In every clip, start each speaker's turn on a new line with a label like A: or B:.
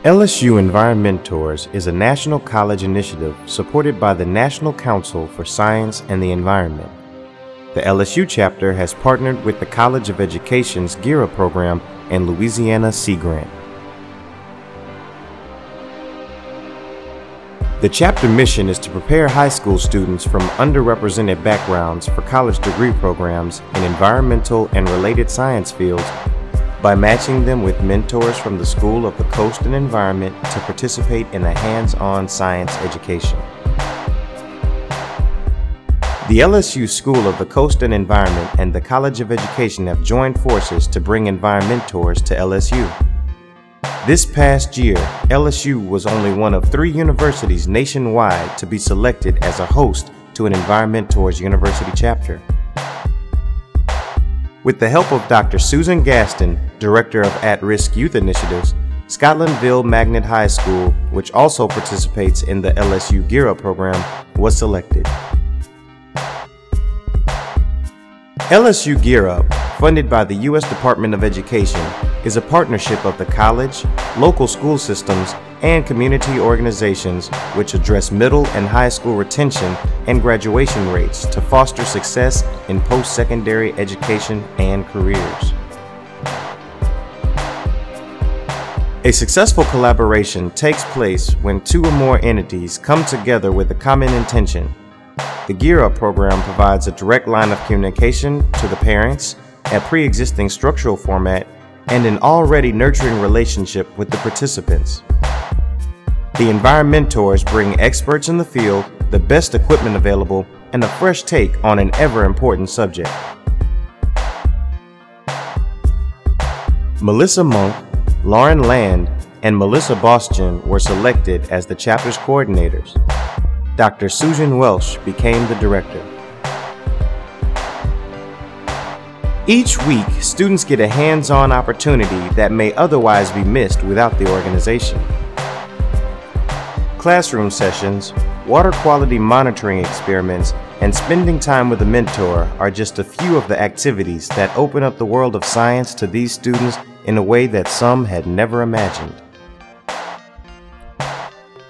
A: LSU Environmentors is a national college initiative supported by the National Council for Science and the Environment. The LSU chapter has partnered with the College of Education's GERA program and Louisiana Sea Grant. The chapter mission is to prepare high school students from underrepresented backgrounds for college degree programs in environmental and related science fields by matching them with mentors from the School of the Coast and Environment to participate in a hands-on science education. The LSU School of the Coast and Environment and the College of Education have joined forces to bring Environmentors to LSU. This past year, LSU was only one of 3 universities nationwide to be selected as a host to an Environmentors University chapter. With the help of Dr. Susan Gaston, Director of At-Risk Youth Initiatives, Scotlandville Magnet High School, which also participates in the LSU GERA program, was selected. LSU GERA, funded by the U.S. Department of Education, is a partnership of the college, local school systems, and community organizations which address middle and high school retention and graduation rates to foster success in post-secondary education and careers. A successful collaboration takes place when 2 or more entities come together with a common intention. The GERA program provides a direct line of communication to the parents, a pre-existing structural format, and an already nurturing relationship with the participants. The Environmentors bring experts in the field, the best equipment available, and a fresh take on an ever-important subject. Melissa Monk, Lauren Land, and Melissa Bostien were selected as the chapter's coordinators. Dr. Susan Welsh became the director. Each week, students get a hands-on opportunity that may otherwise be missed without the organization. Classroom sessions, water quality monitoring experiments, and spending time with a mentor are just a few of the activities that open up the world of science to these students in a way that some had never imagined.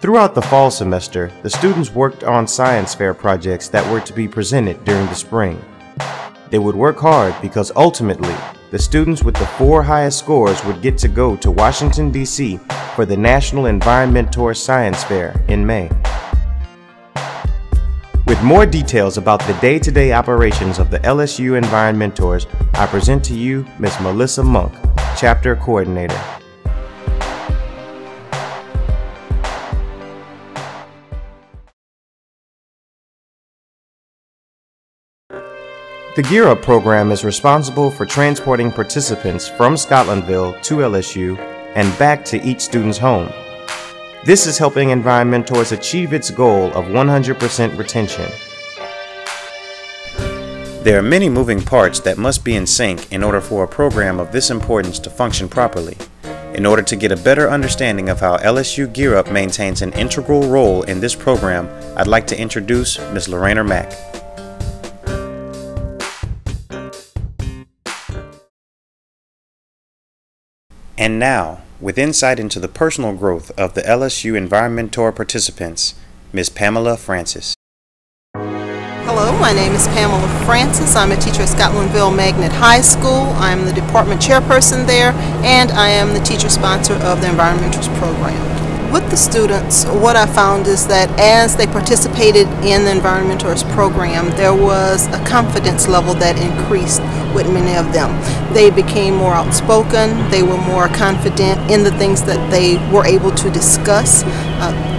A: Throughout the fall semester, the students worked on science fair projects that were to be presented during the spring. They would work hard because ultimately, the students with the 4 highest scores would get to go to Washington, D.C. for the National Environmentor Science Fair in May. With more details about the day-to-day operations of the LSU Environmentors, I present to you Ms. Melissa Monk, Chapter Coordinator. The GERA program is responsible for transporting participants from Scotlandville to LSU and back to each student's home. This is helping Environmentors achieve its goal of 100% retention. There are many moving parts that must be in sync in order for a program of this importance to function properly. In order to get a better understanding of how LSU GERA maintains an integral role in this program, I'd like to introduce Ms. Lorraine Mack. And now, with insight into the personal growth of the LSU Environmentor participants, Ms. Pamela Francis.
B: Hello, my name is Pamela Francis. I'm a teacher at Scotlandville Magnet High School. I'm the department chairperson there, and I am the teacher sponsor of the Environmentors program. With the students, what I found is that as they participated in the Environmentors program, there was a confidence level that increased with many of them. They became more outspoken, they were more confident in the things that they were able to discuss.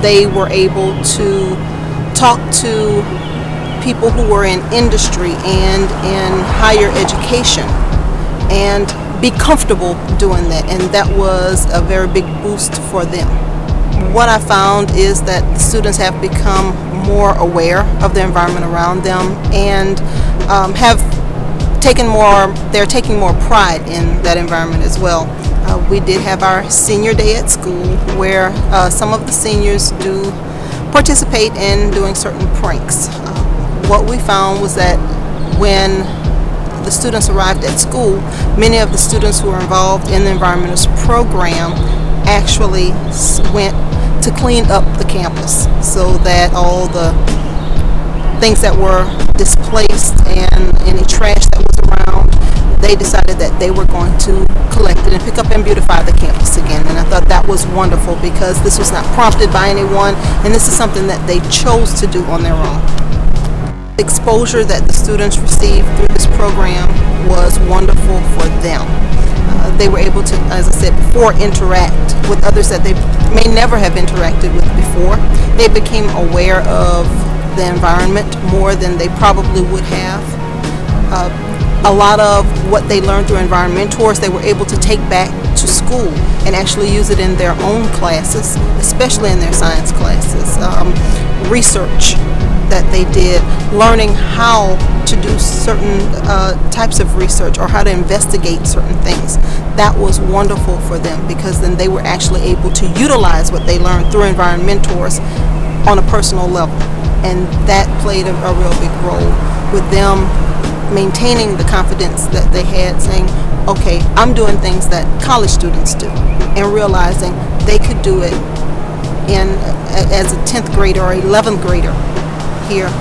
B: They were able to talk to people who were in industry and in higher education and be comfortable doing that, and that was a very big boost for them. What I found is that the students have become more aware of the environment around them and they're taking more pride in that environment as well. We did have our senior day at school where some of the seniors do participate in doing certain pranks. What we found was that when the students arrived at school, many of the students who were involved in the Environmentors program actually went to clean up the campus so that all the things that were displaced and any trash that was around, they decided that they were going to collect it and pick up and beautify the campus again. And I thought that was wonderful because this was not prompted by anyone, and this is something that they chose to do on their own. The exposure that the students received through this program was wonderful for them. They were able to, as I said before, interact with others that they may never have interacted with before. They became aware of the environment more than they probably would have. A lot of what they learned through Environmentors, they were able to take back to school and actually use it in their own classes, especially in their science classes. Research that they did, learning how to do certain types of research or how to investigate certain things. That was wonderful for them because then they were actually able to utilize what they learned through Environmentors on a personal level. And that played a real big role with them maintaining the confidence that they had, saying, okay, I'm doing things that college students do, and realizing they could do it as a 10th grader or 11th grader here,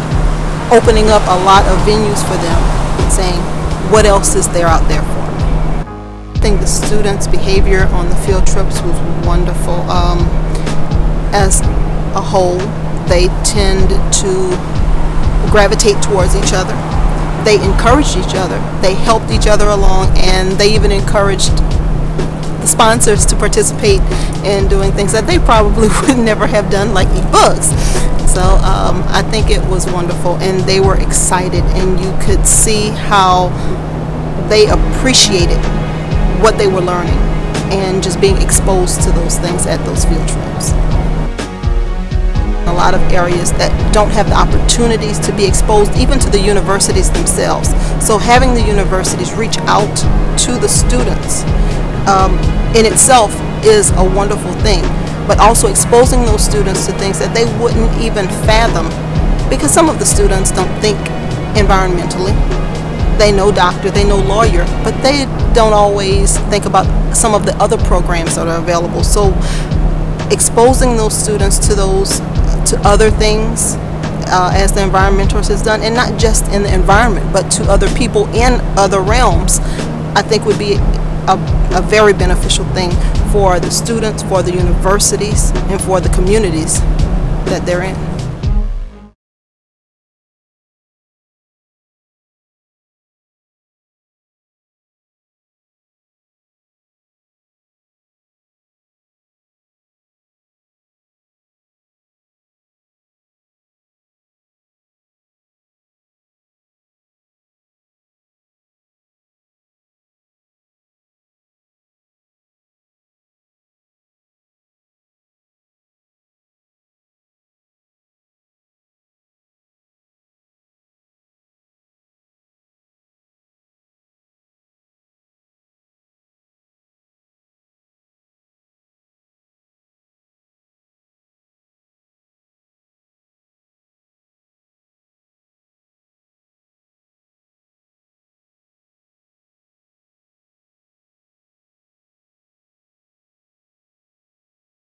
B: opening up a lot of venues for them, saying, what else is there out there for me? I think the students' behavior on the field trips was wonderful. As a whole, they tend to gravitate towards each other. They encouraged each other. They helped each other along, and they even encouraged the sponsors to participate in doing things that they probably would never have done, like eat bugs. So I think it was wonderful, and they were excited, and you could see how they appreciated what they were learning and just being exposed to those things at those field trips. A lot of areas that don't have the opportunities to be exposed even to the universities themselves. So having the universities reach out to the students in itself is a wonderful thing, but also exposing those students to things that they wouldn't even fathom, because some of the students don't think environmentally. They know doctor, they know lawyer, but they don't always think about some of the other programs that are available. So exposing those students to other things as the Environmentors has done, and not just in the environment, but to other people in other realms, I think would be a very beneficial thing for the students, for the universities, and for the communities that they're in.